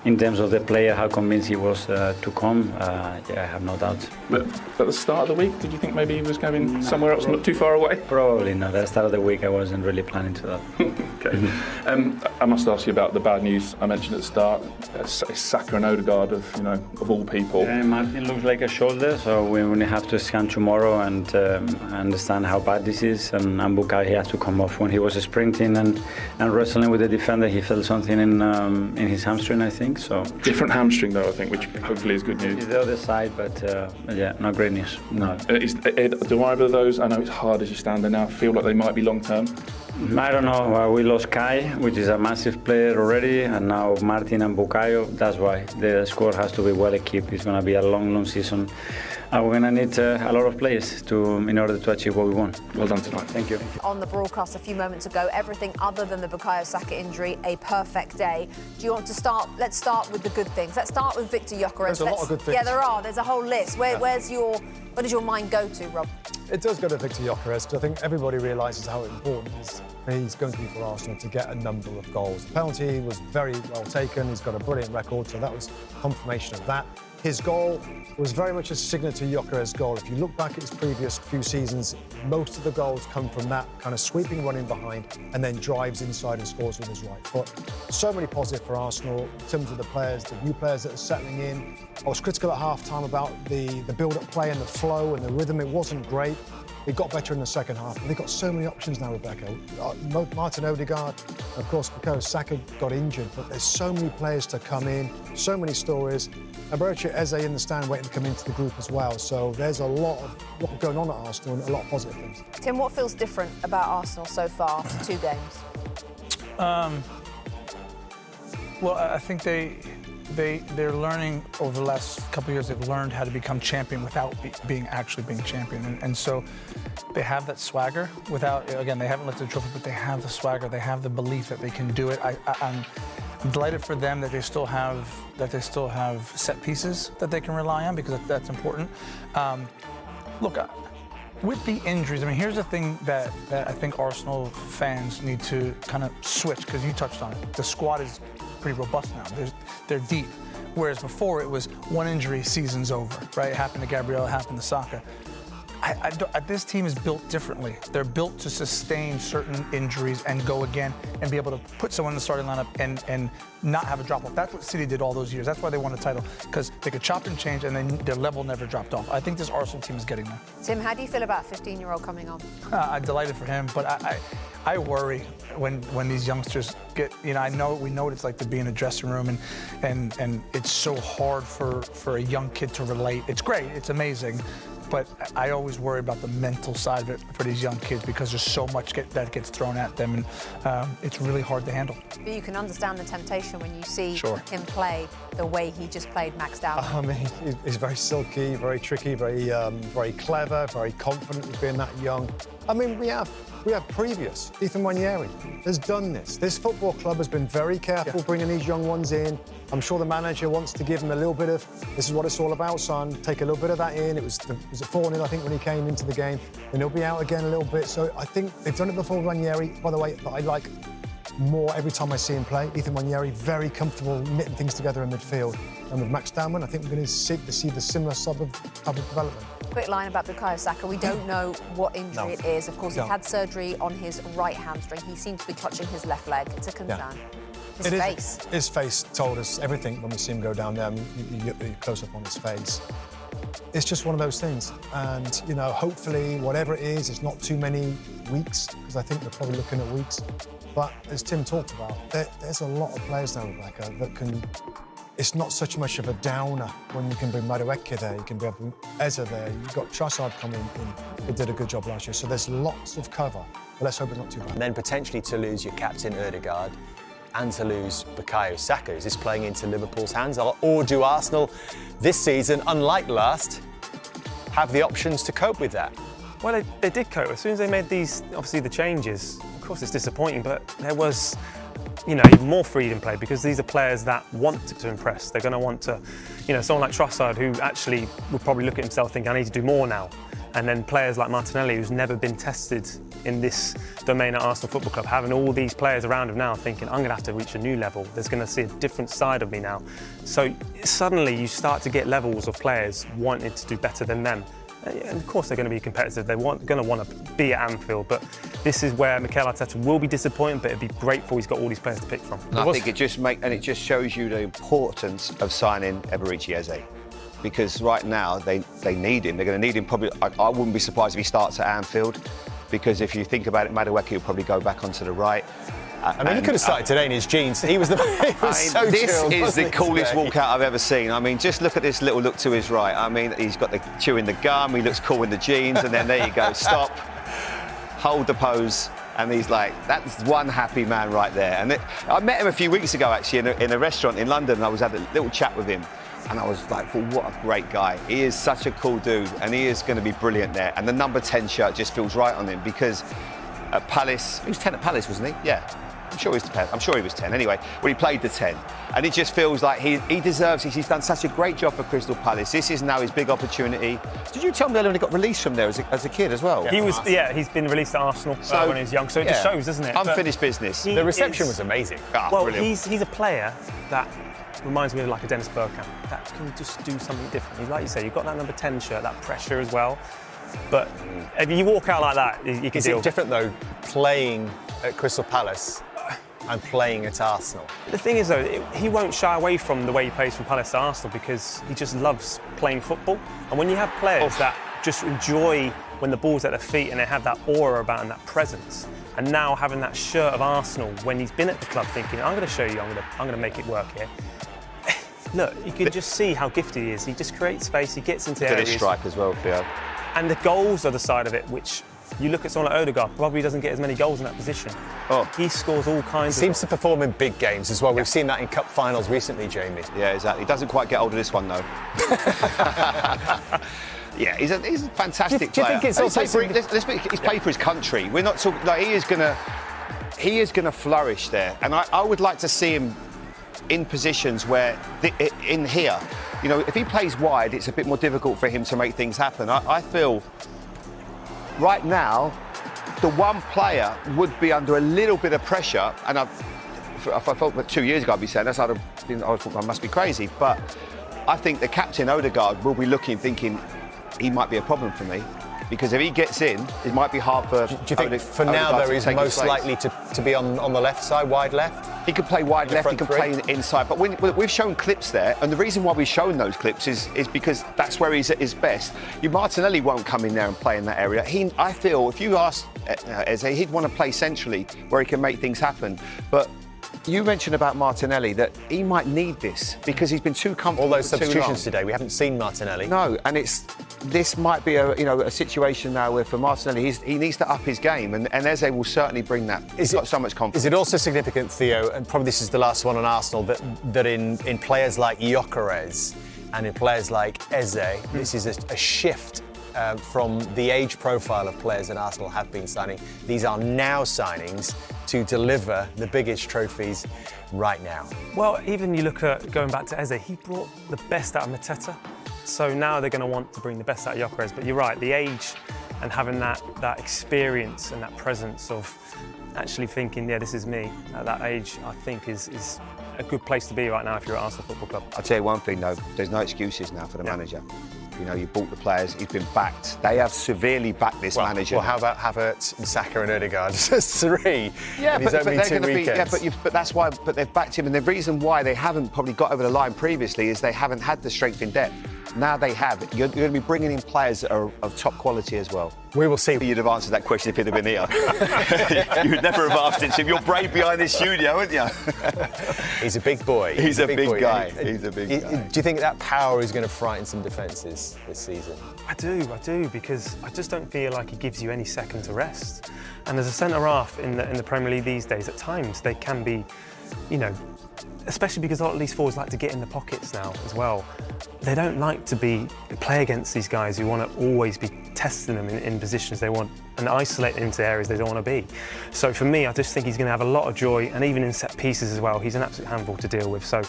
in terms of the player, how convinced he was to come, I have no doubt. But at the start of the week, did you think maybe he was going somewhere else, not too far away? Probably not. At the start of the week, I wasn't really planning to that. Okay. I must ask you about the bad news I mentioned at the start. It's Saka and Odegaard of all people. Martin looks like a shoulder, so we only have to scan tomorrow and understand how bad this is. And Bukayo, he has to come off. When he was sprinting and wrestling with the defender, he felt something in his hamstring, I think. So different hamstring though, I think, which hopefully is good news. It's the other side, but not great news. No. Do either of those, I know it's hard as you stand there now, feel like they might be long term? I don't know. We lost Kai, which is a massive player already, and now Martin and Bukayo. That's why the squad has to be well equipped. It's going to be a long season. And we're going to need a lot of players in order to achieve what we want. Well done tonight. Thank you. On the broadcast a few moments ago, everything other than the Bukayo Saka injury, a perfect day. Do you want to start? Let's start with the good things. Let's start with Viktor Gyökeres. There's a lot of good things. Yeah, there are. There's a whole list. Where does your mind go to, Rob? It does go to Viktor Gyökeres, because I think everybody realises how important he's going to be for Arsenal to get a number of goals. The penalty was very well taken. He's got a brilliant record, so that was confirmation of that. His goal was very much a signature Gyökeres goal. If you look back at his previous few seasons, most of the goals come from that kind of sweeping running behind and then drives inside and scores with his right foot. So many positive for Arsenal in terms of the players, the new players that are settling in. I was critical at half-time about the build-up play and the flow and the rhythm. It wasn't great. It got better in the second half, but they've got so many options now, Rebecca. Martin Odegaard, of course, because Saka got injured, but there's so many players to come in, so many stories. And Barrocha Eze in the stand waiting to come into the group as well. So there's a lot going on at Arsenal and a lot of positive things. Tim, what feels different about Arsenal so far after 2 games? Well, I think they're learning over the last couple of years. They've learned how to become champion without actually being champion, and so they have that swagger. Again, they haven't lifted the trophy, but they have the swagger. They have the belief that they can do it. I'm delighted for them that they still have set pieces that they can rely on, because that's important. Look, with the injuries, I mean, here's the thing that I think Arsenal fans need to kind of switch, because you touched on it. The squad is pretty robust now. They're deep. Whereas before it was one injury, season's over, right? It happened to Gabriel, it happened to Saka. This team is built differently. They're built to sustain certain injuries and go again and be able to put someone in the starting lineup and not have a drop-off. That's what City did all those years. That's why they won a title, because they could chop and change and then their level never dropped off. I think this Arsenal team is getting there. Tim, how do you feel about 15-year-old coming on? I'm delighted for him, but I worry when these youngsters get, we know what it's like to be in a dressing room and it's so hard for a young kid to relate. It's great, it's amazing, but I always worry about the mental side of it for these young kids, because there's so much that gets thrown at them, and it's really hard to handle. But you can understand the temptation when you see Sure. him play the way he just played Max Down. I mean, he's very silky, very tricky, very clever, very confident with being that young. I mean, we have previous. Ethan Nwaneri has done this. This football club has been very careful bringing these young ones in. I'm sure the manager wants to give him a little bit of, this is what it's all about, son. Take a little bit of that in. Was it 4-0, I think, when he came into the game? And he'll be out again a little bit. So I think they've done it before with Nwaneri, by the way, but I like more every time I see him play. Ethan Nwaneri, very comfortable knitting things together in midfield. And with Max Dowman, I think we're going to see the similar type of development. Quick line about Bukayo Saka. We don't know what injury it is. Of course, he had surgery on his right hamstring. He seems to be clutching his left leg. It's a concern. His face told us everything when we see him go down there. I mean, you get the close-up on his face. It's just one of those things. And, hopefully, whatever it is, it's not too many weeks, because I think we're probably looking at weeks. But as Tim talked about, there's a lot of players now, Rebecca, that can... It's not such much of a downer when you can bring Madueke there, you can bring Eze there, you've got Trossard coming in, who did a good job last year. So there's lots of cover, but let's hope it's not too bad. And then potentially to lose your captain, Odegaard, and to lose Bukayo Saka. Is this playing into Liverpool's hands? Or do Arsenal this season, unlike last, have the options to cope with that? Well, they did cope. As soon as they made these, obviously, the changes, of course it's disappointing, but there was, even more freedom play, because these are players that want to impress. They're going to want to, someone like Trossard, who actually would probably look at himself and think, I need to do more now. And then players like Martinelli, who's never been tested in this domain at Arsenal Football Club, having all these players around him now thinking, I'm going to have to reach a new level. There's going to see a different side of me now. So suddenly you start to get levels of players wanting to do better than them. And of course they're going to be competitive. They're going to want to be at Anfield. But this is where Mikel Arteta will be disappointed, but it'd be grateful he's got all these players to pick from. And I think it just shows you the importance of signing Emirates Eze. Because right now they need him. They're going to need him probably. I wouldn't be surprised if he starts at Anfield, because if you think about it, Madueke will probably go back onto the right. I mean, he could have started today in his jeans. He was this chilled, is the coolest today? walkout I've ever seen. I mean, just look at this little look to his right. I mean, he's got the chewing the gum. He looks cool in the jeans, and then there you go. Stop, hold the pose. And he's like, that's one happy man right there. And I met him a few weeks ago, actually, in a restaurant in London, and I was having a little chat with him. And I was like, well, what a great guy. He is such a cool dude, and he is going to be brilliant there. And the number 10 shirt just feels right on him, because at Palace, he was 10 at Palace, wasn't he? Yeah. I'm sure he was 10 anyway, when he played the 10. And it just feels like he deserves it. He's done such a great job for Crystal Palace. This is now his big opportunity. Did you tell me earlier when he got released from there as a kid as well? He's been released at Arsenal when he was young, so it just shows, doesn't it? Unfinished business. The reception was amazing. Well, he's a player that reminds me of like a Dennis Bergkamp, that can just do something different. He's like you say, you've got that number 10 shirt, that pressure as well. But if you walk out like that, you can Is it different though, playing at Crystal Palace and playing at Arsenal? The thing is though, he won't shy away from the way he plays from Palace to Arsenal, because he just loves playing football. And when you have players that just enjoy when the ball's at their feet and they have that aura about and that presence, and now having that shirt of Arsenal when he's been at the club thinking, I'm going to show you, I'm going to make it work here. Look, you can just see how gifted he is. He just creates space, he gets into areas. Good strike as well, Theo. And the goals are the side of it, which you look at someone like Odegaard, probably doesn't get as many goals in that position. He scores all kinds of Seems to perform in big games as well. We've seen that in cup finals recently, Jamie. Yeah, exactly. He doesn't quite get hold of this one, though. Yeah, he's a fantastic do you player. think it's also he's played for his country. We're not talking like he is gonna flourish there, and I would like to see him in positions where in here, you know, if he plays wide, it's a bit more difficult for him to make things happen. I feel right now the one player would be under a little bit of pressure, and if I felt that 2 years ago I'd be saying this, I thought I must be crazy, but I think the captain Odegaard will be looking, thinking he might be a problem for me, because if he gets in, it might be hard for. Do you think for now though he's most likely to be on the left side, wide left? He could play wide left, he can play inside, but we've shown clips there, and the reason why we've shown those clips is because that's where he's at his best. Martinelli won't come in there and play in that area. I feel if you ask Eze, he'd want to play centrally where he can make things happen, but. You mentioned about Martinelli that he might need this because he's been too comfortable. All those substitutions today, we haven't seen Martinelli. No, and this might be a situation now where for Martinelli he needs to up his game, and Eze will certainly bring that. He's got so much confidence. Is it also significant, Theo, and probably this is the last one on Arsenal, that in players like Gyökeres and in players like Eze, this is a shift from the age profile of players that Arsenal have been signing. These are now signings to deliver the biggest trophies right now. Well, even you look at going back to Eze, he brought the best out of Arteta. So now they're going to want to bring the best out of Gyökeres. But you're right, the age and having that experience and that presence of actually thinking, yeah, this is me at that age, I think is a good place to be right now if you're at Arsenal Football Club. I'll tell you one thing though, there's no excuses now for the manager. You know, you bought the players, he's been backed. They have severely backed this manager. Well, how about Havertz, Saka and Odegaard? Just three. Yeah, but they're going to be. Yeah, but that's why. But they've backed him, and the reason why they haven't probably got over the line previously is they haven't had the strength in depth. Now they have. You're going to be bringing in players that are of top quality as well. We will see. You'd have answered that question if he'd have been here. You'd never have asked it. So you're brave behind this studio, aren't you? He's a big boy. He's a big guy. He's a big guy. Do you think that power is going to frighten some defences this season? I do, because I just don't feel like he gives you any second to rest. And as a centre-half in the Premier League these days, at times they can be, especially because a lot of these forwards like to get in the pockets now as well. They don't like to play against these guys who want to always be testing them in positions they want and isolating into areas they don't want to be. So for me, I just think he's going to have a lot of joy, and even in set pieces as well, he's an absolute handful to deal with. So